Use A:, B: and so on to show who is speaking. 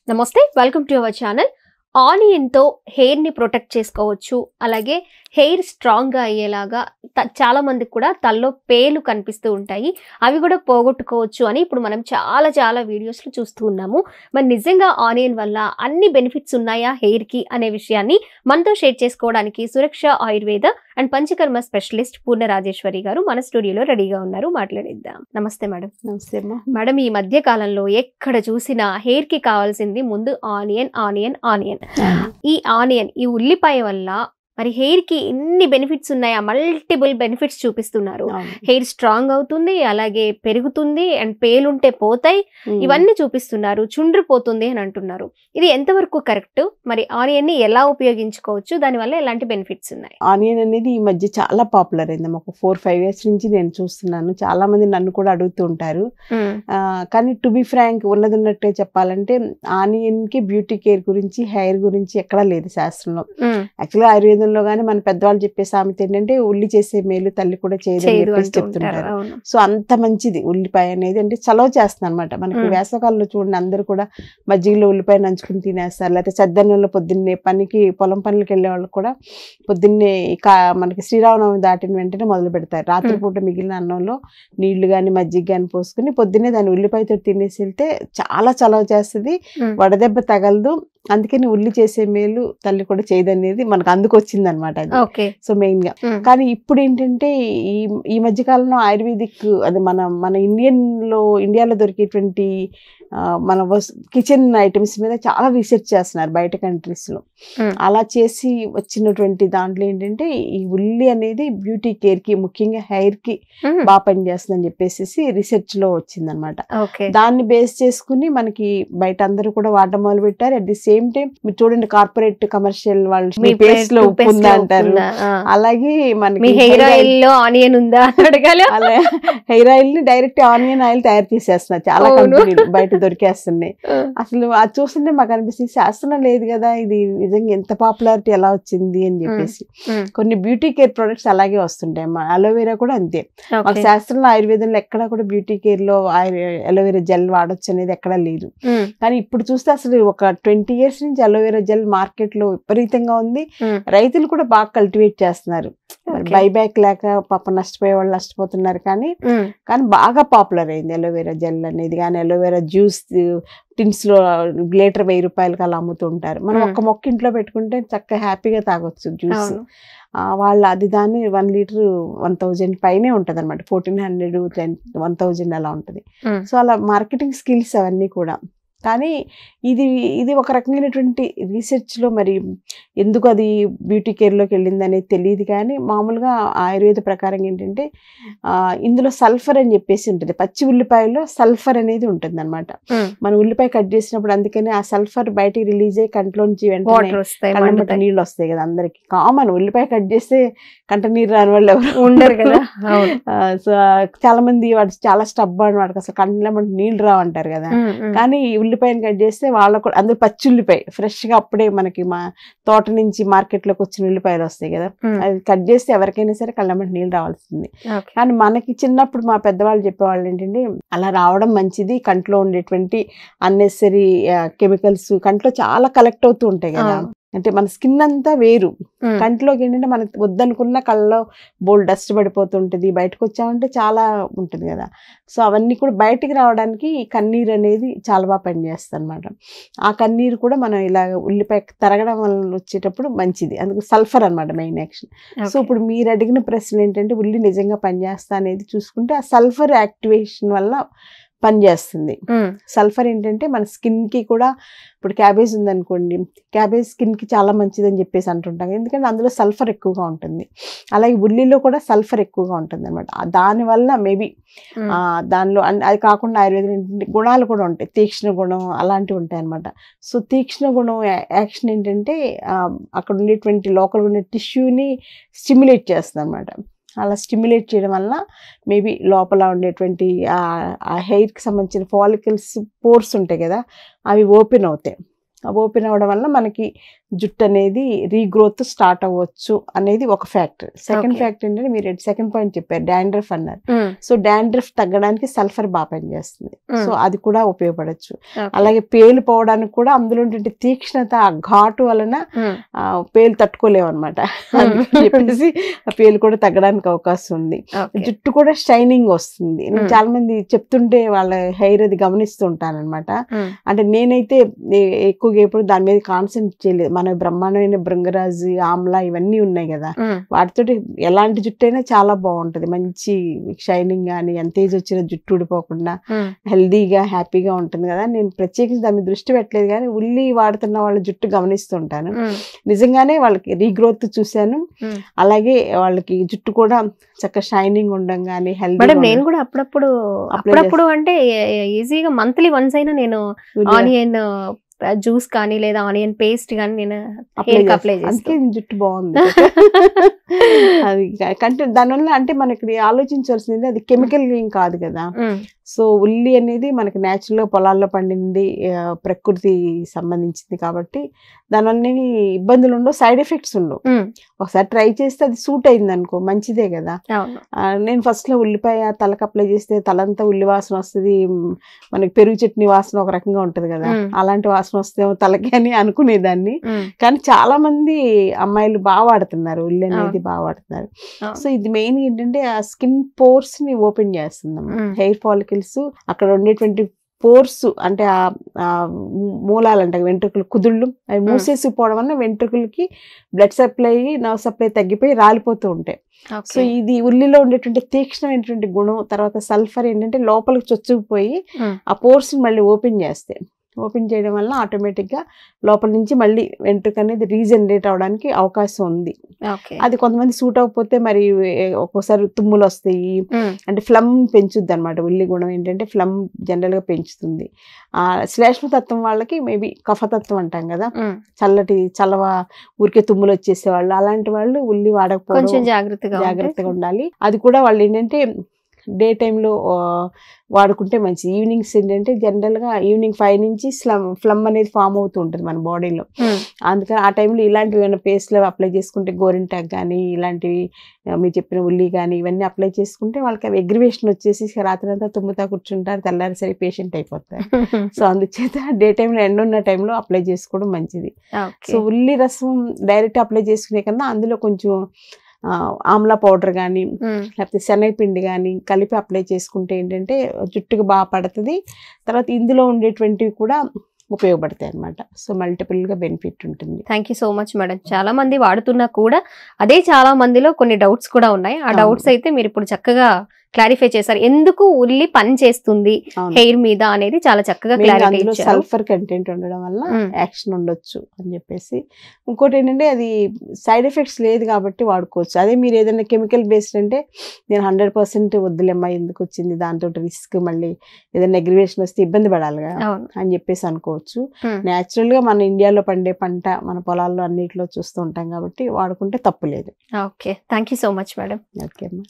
A: నమస్తే, welcome to our channel. Onion తో hair ని ప్రొటెక్ట్ చేసుకోవచ్చు. అలాగే హెయిర్ స్ట్రాంగ్ గా అయ్యేలాగా చాలా మందికి కూడా తల్లో పేలు కనిపిస్తూ ఉంటాయి, అవి కూడా పోగొట్టుకోవచ్చు అని ఇప్పుడు మనం చాలా వీడియోస్ లో చూస్తూ ఉన్నాము. మరి నిజంగా ఆనియన్ వల్ల అన్ని బెనిఫిట్స్ ఉన్నాయా హెయిర్ కి అనే విషయాన్ని మనతో షేర్ చేసుకోవడానికి సురక్ష ఆయుర్వేద అండ్ పంచకర్మ స్పెషలిస్ట్ పూర్ణ రాజేశ్వరి గారు మన స్టూడియోలో రెడీగా ఉన్నారు. మాట్లాడిద్దాం. నమస్తే మేడం.
B: నమస్తే అమ్మా.
A: మేడం, ఈ మధ్య కాలంలో ఎక్కడ చూసినా హెయిర్ కి కావాల్సింది ముందు ఆనియన్ ఆనియన్ ఆనియన్. ఈ ఆనియన్, ఈ ఉల్లిపాయ వల్ల మరి హెయిర్ కి ఎన్ని బెనిఫిట్స్ ఉన్నాయా? మల్టిపుల్ బెనిఫిట్స్ చూపిస్తున్నారు. హెయిర్ స్ట్రాంగ్ అవుతుంది, అలాగే పెరుగుతుంది, అండ్ పేలుంటే పోతాయి, ఇవన్నీ చూపిస్తున్నారు. చుండ్రు పోతుంది అని అంటున్నారు. ఇది ఎంతవరకు కరెక్ట్? మరి ఆనియన్ ని ఎలా ఉపయోగించుకోవచ్చు? దాని వల్ల ఎలాంటి బెనిఫిట్స్ ఉన్నాయి?
B: ఆనియన్ అనేది ఈ మధ్య చాలా పాపులర్ అయింది. ఒక 4-5 years నుంచి నేను చూస్తున్నాను. చాలా మంది నన్ను కూడా అడుగుతూ ఉంటారు. కానీ టు బి ఫ్రాంక్, ఉన్నట్టే చెప్పాలంటే ఆనియన్ కి బ్యూటీ కేర్ గురించి, హెయిర్ గురించి ఎక్కడా లేదు శాస్త్రంలో. యాక్చువల్గా ఆయుర్వేదంలో కానీ మన పెద్దవాళ్ళు చెప్పే సామెత ఏంటంటే ఉల్లి చేసే మేలు తల్లి కూడా చేయదు అని చెప్పేసి చెప్తుంటారు. సో అంత మంచిది ఉల్లిపాయ అనేది. అంటే చలవ చేస్తుంది అనమాట. మనకి వేసవకాలంలో చూడండి, అందరూ కూడా మజ్జిగలో ఉల్లిపాయ నంచుకుని తినేస్తారు. లేకపోతే చద్దన్నంలో పొద్దున్నే పొలం పనులకు వెళ్ళే వాళ్ళు కూడా పొద్దున్నే మనకి శ్రీరామనవమి దాటిన వెంటనే మొదలు పెడతారు. రాత్రిపూట మిగిలిన అన్నంలో నీళ్లు కానీ మజ్జిగ కానీ పోసుకుని పొద్దున్నే దాన్ని ఉల్లిపాయతో తినేసి వెళ్తే చాలా చలవ చేస్తుంది, వడదెబ్బ తగలదు. అందుకని ఉల్లి చేసే మేలు తల్లి కూడా చేయదనేది మనకు అందుకు వచ్చింది అనమాట. అది సో మెయిన్ గా. కానీ ఇప్పుడు ఏంటంటే ఈ మధ్య కాలంలో ఆయుర్వేదిక్, అది మన ఇండియాలో దొరికేటువంటి మన కిచెన్ ఐటమ్స్ మీద చాలా రీసెర్చ్ చేస్తున్నారు బయట కంట్రీస్ లో. అలా చేసి వచ్చినటువంటి దాంట్లో ఏంటంటే ఈ ఉల్లి అనేది బ్యూటీ కేర్ కి, ముఖ్యంగా హెయిర్ కి బాగా పనిచేస్తుంది అని చెప్పేసి రీసెర్చ్ లో వచ్చింది అనమాట. దాన్ని బేస్ చేసుకుని మనకి బయట అందరూ కూడా వాడడం మొదలు పెట్టారు. అట్ ది సేమ్ టైం మీరు చూడండి, కార్పొరేట్ కమర్షియల్ వాళ్ళు పేస్ట్ లో ఉప్పు ఉందా అంటారు. అలాగే మనకి
A: హెయిర్ ఆయిల్ లో ఆనియన్ ఉందా
B: అలా హెయిర్ ఆయిల్ ని డైరెక్ట్ ఆనియన్ ఆయిల్ తయారు చేసేస్తున్నారు చాలా కంపెనీలు, బయట దొరికేస్తున్నాయి. అసలు అది చూస్తుంటే మాకు అనిపిస్తుంది శాస్త్రం లేదు కదా, ఇది నిజంగా ఎంత పాపులారిటీ ఎలా వచ్చింది అని చెప్పేసి. కొన్ని బ్యూటీ కేర్ ప్రొడక్ట్స్ అలాగే వస్తుంటాయి. అలోవెరా కూడా అంతే. మాకు శాస్త్రంలో ఆయుర్వేదంలో ఎక్కడా కూడా బ్యూటీ కేర్ లో అలోవెరా జెల్ వాడొచ్చు అనేది ఎక్కడా లేదు. కానీ ఇప్పుడు చూస్తే అసలు ఒక 20 years నుంచి అలోవెరా జెల్ మార్కెట్ లో విపరీతంగా ఉంది. రైతులు కూడా బాగా కల్టివేట్ చేస్తున్నారు. బైబ్యాక్ లేక పాప నష్టపోయే వాళ్ళు నష్టపోతున్నారు. కానీ బాగా పాపులర్ అయింది అలోవెరా జెల్ అనేది. కానీ అలోవెరా జ్యూస్ టిన్స్ లో లీటర్ 1000 రూపాయలకి అలా అమ్ముతుంటారు. మనం ఒక్క మొక్క ఇంట్లో పెట్టుకుంటే చక్కగా హ్యాపీగా తాగొచ్చు జ్యూస్. వాళ్ళు అది దాన్ని 1 liter 1000 పైనే ఉంటది అనమాట. 1400, 1000 అలా ఉంటది. సో అలా మార్కెటింగ్ స్కిల్స్ అవన్నీ కూడా. కానీ ఇది ఒక రకమైనటువంటి రీసెర్చ్లో మరి ఎందుకు అది బ్యూటీ కేర్లోకి వెళ్ళింది అనేది తెలియదు. కానీ మామూలుగా ఆయుర్వేద ప్రకారం ఏంటంటే ఇందులో సల్ఫర్ అని చెప్పేసి ఉంటుంది. పచ్చి ఉల్లిపాయలో సల్ఫర్ అనేది ఉంటుంది అనమాట. మనం ఉల్లిపాయ కట్ చేసినప్పుడు అందుకని ఆ సల్ఫర్ బయటికి రిలీజ్ అయ్యి కంట్లోంచి వెంటనే కళ్ళ నీళ్ళు వస్తాయి కదా. అందరికి కామన్, ఉల్లిపాయ కట్ చేస్తే కంట నీరు రాని వాళ్ళు ఎవరు ఉండరు కదా. సో చాలా మంది వాడు చాలా స్టబ్ అని, వాడికి అసలు కంట్లో నీళ్ళు రావంటారు కదా. కానీ ఉల్లిపాయను కట్ చేస్తే వాళ్ళకు కూడా, అందరూ పచ్చి ఉల్లిపాయ ఫ్రెష్ గా అప్పుడే మనకి మా తోట నుంచి మార్కెట్ లోకి వచ్చిన ఉల్లిపాయలు వస్తాయి కదా, అది కట్ చేస్తే ఎవరికైనా సరే కళ్ళ నీళ్ళు రావాల్సింది. కానీ మనకి చిన్నప్పుడు మా పెద్దవాళ్ళు చెప్పేవాళ్ళు ఏంటంటే అలా రావడం మంచిది, కంట్లో ఉండేటువంటి అన్నెసరీ కెమికల్స్ కంట్లో చాలా కలెక్ట్ అవుతూ ఉంటాయి కదా. అంటే మన స్కిన్ అంతా వేరు, కంట్లోకి ఏంటంటే మనకు వద్దనుకున్న కళ్ళలో బోల్డ్ డస్ట్ పడిపోతుంటుంది, బయటకు వచ్చామంటే చాలా ఉంటుంది కదా. సో అవన్నీ కూడా బయటికి రావడానికి ఈ కన్నీరు అనేది చాలా బాగా పనిచేస్తుంది అనమాట. ఆ కన్నీరు కూడా మనం ఇలా ఉల్లిపాయ తరగడం వల్ల వచ్చేటప్పుడు మంచిది. అందుకు సల్ఫర్ అనమాట మెయిన్ యాక్షన్. సో ఇప్పుడు మీరు అడిగిన ప్రశ్న ఏంటంటే ఉల్లి నిజంగా పనిచేస్తా అనేది చూసుకుంటే ఆ సల్ఫర్ యాక్టివేషన్ వల్ల పనిచేస్తుంది. సల్ఫర్ ఏంటంటే మన స్కిన్ కి కూడా, ఇప్పుడు క్యాబేజ్ ఉందనుకోండి, క్యాబేజ్ స్కిన్ కి చాలా మంచిది అని చెప్పేసి అంటుంటాం, ఎందుకంటే అందులో సల్ఫర్ ఎక్కువగా ఉంటుంది. అలాగే ఉల్లిలో కూడా సల్ఫర్ ఎక్కువగా ఉంటుంది అనమాట. దానివల్ల మేబీ దానిలో అది కాకుండా ఆయుర్వేదం ఏంటంటే గుణాలు కూడా ఉంటాయి, తీక్ష్ణ గుణం అలాంటివి ఉంటాయి అనమాట. సో తీక్ష్ణ గుణం యాక్షన్ ఏంటంటే అక్కడ ఉండేటువంటి లోకల్ ఉండే టిష్యూని స్టిమ్యులేట్ చేస్తుంది అనమాట. అలా స్టిమ్యులేట్ చేయడం వల్ల మేబీ లోపల ఉండేటువంటి ఆ హెయిర్కి సంబంధించిన ఫాలికల్స్ పోర్స్ ఉంటాయి కదా, అవి ఓపెన్ అవుతాయి. ఓపెన్ అవ్వడం వల్ల మనకి జుట్టు అనేది రీగ్రోత్ స్టార్ట్ అవ్వచ్చు అనేది ఒక ఫ్యాక్టర్. Second
A: Okay.
B: ఫ్యాక్టర్ ఏంటంటే మీరు సెకండ్ పాయింట్ చెప్పారు డాండ్రఫ్ అన్నారు.
A: ఉమ్,
B: సో డాండ్రఫ్ తగ్గడానికి సల్ఫర్ బాగా పనిచేస్తుంది. సో
A: ఉమ్,
B: అది కూడా ఉపయోగపడచ్చు.
A: okay.
B: అలాగే పేలు పోవడానికి కూడా అందులో ఉండే తీక్ష్ణత, ఆ ఘాటు వలన
A: ఉమ్,
B: పేలు తట్టుకోలేవు అనమాట. అందుకని చెప్పేసి ఆ పేలు కూడా తగ్గడానికి అవకాశం ఉంది.
A: okay.
B: జుట్టు కూడా షైనింగ్ వస్తుంది. నేను
A: Hmm.
B: చాలా మంది చెప్తుంటే వాళ్ళ హెయిర్ అది గమనిస్తూ ఉంటాను అనమాట.
A: ఉమ్,
B: అంటే నేనైతే ఎక్కువగా ఎప్పుడు దాని మీద కాన్సన్ట్రేట్ చేయలేదు. మన బ్రహ్మాండమైన భృంగరాజు, ఆమ్లా ఇవన్నీ ఉన్నాయి కదా,
A: ఉమ్,
B: వాటితోటి ఎలాంటి జుట్టు అయినా చాలా బాగుంటది. మంచి షైనింగ్ కానీ, ఎంత ఏజ్ వచ్చిన జుట్టు ఊడిపోకుండా
A: ఉమ్,
B: హెల్దీగా హ్యాపీగా ఉంటుంది కదా. నేను ప్రత్యేకించి దాని మీద దృష్టి పెట్టలేదు, కానీ ఉల్లి వాడుతున్న వాళ్ళ జుట్టు గమనిస్తుంటాను.
A: ఉమ్,
B: నిజంగానే వాళ్ళకి రీగ్రోత్ చూశాను.
A: ఉమ్.
B: అలాగే వాళ్ళకి జుట్టు కూడా చక్కగా షైనింగ్ ఉండడం కానీ,
A: మేడం
B: హెల్దీ
A: నేను కూడా అప్పుడప్పుడు అంటే ఈజీగా మంత్లీ వన్స్ అయినా నేను ఆనియన్ జ్యూస్ కానీ లేదా ఆనియన్ పేస్ట్ కానీ నేను హెయిర్ అప్లై
B: అందుకే
A: చేస్తాను.
B: జుట్టు బాగుంది. అది కంటే దానివల్ల అంటే మనకి ఆలోచించాల్సింది అది కెమికల్ ఏం కాదు కదా. సో ఉల్లి అనేది మనకి న్యాచురల్ గా పొలాల్లో పండింది, ప్రకృతి సంబంధించింది కాబట్టి దానివల్ల ఇబ్బందులు ఉండవు, సైడ్ ఎఫెక్ట్స్ ఉండవు. ఒకసారి ట్రై చేస్తే అది సూట్ అయింది అనుకో, మంచిదే కదా. నేను ఫస్ట్ లో ఉల్లిపాయ తలకు అప్లై చేస్తే తలంతా ఉల్లి వాసన వస్తుంది, మనకి పెరుగు చట్నీ వాసన ఒక రకంగా ఉంటది కదా, అలాంటి వాసన వస్తేమో తలకి అని అనుకునేదాన్ని. కానీ చాలా మంది అమ్మాయిలు బాగా వాడుతున్నారు, ఉల్లి అనేది బాగా వాడుతున్నారు. సో ఇది మెయిన్ ఏంటంటే ఆ స్కిన్ పోర్స్ ని ఓపెన్ చేస్తుంది, హెయిర్ ఫాలికల్స్ అక్కడ ఉండేటువంటి పోర్స్ అంటే ఆ మూలాలు అంటే వెంట్రుకలు కుదుళ్ళు అవి మూసేసిపోవడం వల్ల వెంట్రుకలకి బ్లడ్ సప్లై, నర్వ్ సప్లై తగ్గిపోయి రాలిపోతూ ఉంటాయి. సో ఇది ఉల్లిలో ఉండేటువంటి తీక్ష్ణమైనటువంటి గుణం, తర్వాత సల్ఫర్ ఏంటంటే లోపలికి చొచ్చుకుపోయి ఆ పోర్స్ మళ్ళీ ఓపెన్ చేస్తాయి. ఓపెన్ చేయడం వల్ల ఆటోమేటిక్గా లోపల నుంచి మళ్ళీ వెంట్రుక అనేది రీజనరేట్ అవడానికి అవకాశం ఉంది. అది కొంతమంది సూట్ అవ్వకపోతే మరి ఒక్కోసారి తుమ్ములు వస్తాయి, అంటే ఫ్లమ్ పెంచుద్ది అనమాట. ఉల్లి గుణం ఏంటంటే ఫ్లమ్ జనరల్గా పెంచుతుంది. శ్లేష్మతత్వం వాళ్ళకి మేబీ కఫతత్వం అంటాం కదా, చల్లటి చలవ ఊరికే తుమ్ములు వచ్చేసేవాళ్ళు, అలాంటి వాళ్ళు ఉల్లి వాడకపోవడం జాగ్రత్తగా ఉండాలి. అది కూడా వాళ్ళు ఏంటంటే డే టైంలో వాడుకుంటే మంచిది. ఈవినింగ్స్ ఏంటంటే జనరల్గా ఈవినింగ్ 5 నుంచి ఫ్లమ్ అనేది ఫామ్ అవుతూ ఉంటుంది మన బాడీలో. అందుకని ఆ టైంలో ఇలాంటివి ఏమైనా పేస్ట్లో అప్లై చేసుకుంటే, గోరింటాక్ కానీ ఇలాంటివి మీరు చెప్పిన ఉల్లి కానీ ఇవన్నీ అప్లై చేసుకుంటే వాళ్ళకి అవి ఎగ్రివేషన్ వచ్చేసి రాత్రి అంతా తుమ్ముతా కూర్చుంటారు, తెల్లారి సరే పేషెంట్ అయిపోతారు. సో అందుచేత డే టైంలో ఎండ ఉన్న టైంలో అప్లై చేసుకోవడం మంచిది. సో ఉల్లి రసం డైరెక్ట్ అప్లై చేసుకునే కన్నా అందులో కొంచెం ఆమ్లా పౌడర్ కానీ లేకపోతే శనగపిండి కానీ కలిపి అప్లై చేసుకుంటే ఏంటంటే జుట్టుకు బాగా పడుతుంది. తర్వాత ఇందులో ఉండేటువంటివి కూడా ఉపయోగపడతాయి అనమాట. సో మల్టిపుల్గా బెనిఫిట్ ఉంటుంది.
A: Thank you so much madam. చాలా మంది వాడుతున్నా కూడా అదే చాలా మందిలో కొన్ని డౌట్స్ కూడా ఉన్నాయి. ఆ డౌట్స్ అయితే మీరు ఇప్పుడు చక్కగా క్లారిఫై చేశారు. ఎందుకు ఉల్లి పని చేస్తుంది హెయిర్ మీద అనేది చాలా చక్కగా క్లారిటీ ఇచ్చారు.
B: సల్ఫర్ కంటెంట్ ఉండడం వల్ల యాక్షన్ ఉండొచ్చు అని చెప్పేసి. ఇంకోటి ఏంటంటే అది సైడ్ ఎఫెక్ట్స్ లేదు కాబట్టి వాడుకోవచ్చు. అదే మీరు ఏదైనా కెమికల్ బేస్డ్ అంటే నేను 100% వద్దులేమ్మా, ఎందుకు వచ్చింది దాంతో రిస్క్, మళ్ళీ ఏదైనా అగ్రివేషన్ వస్తే ఇబ్బంది పడాలి కదా అని చెప్పేసి అనుకోవచ్చు. న్యాచురల్ గా మన ఇండియాలో పండే పంట మన పొలాల్లో అన్నిటిలో చూస్తూ ఉంటాం కాబట్టి వాడుకుంటే తప్పు లేదు.
A: Okay, thank you so much madam.
B: Okay అమ్మా.